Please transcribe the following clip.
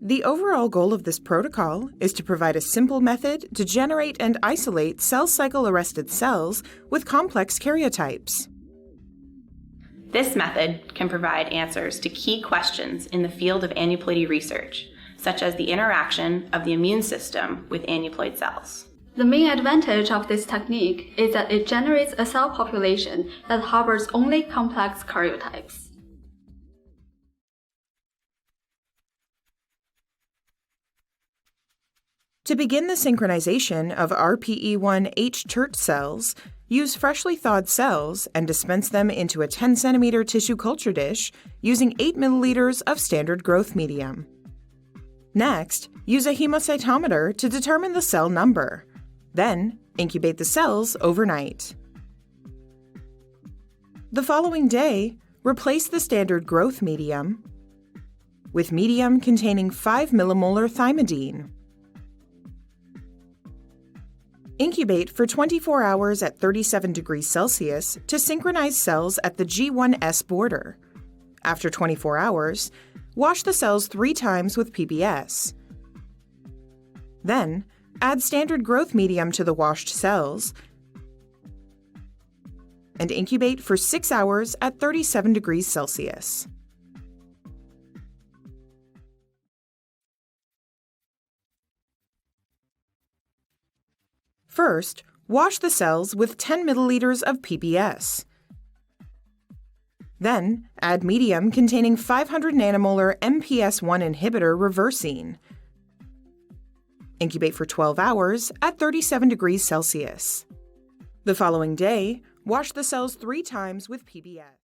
The overall goal of this protocol is to provide a simple method to generate and isolate cell cycle-arrested cells with complex karyotypes. This method can provide answers to key questions in the field of aneuploidy research, such as the interaction of the immune system with aneuploid cells. The main advantage of this technique is that it generates a cell population that harbors only complex karyotypes. To begin the synchronization of RPE1H church cells, use freshly thawed cells and dispense them into a 10 cm tissue culture dish using 8 ml of standard growth medium. Next, use a hemocytometer to determine the cell number. Then, incubate the cells overnight. The following day, replace the standard growth medium with medium containing 5 millimolar thymidine. Incubate for 24 hours at 37 degrees Celsius to synchronize cells at the G1S border. After 24 hours, wash the cells 3 times with PBS. Then, add standard growth medium to the washed cells and incubate for 6 hours at 37 degrees Celsius. First, wash the cells with 10 milliliters of PBS. Then, add medium containing 500 nanomolar MPS1 inhibitor reversine. Incubate for 12 hours at 37 degrees Celsius. The following day, wash the cells 3 times with PBS.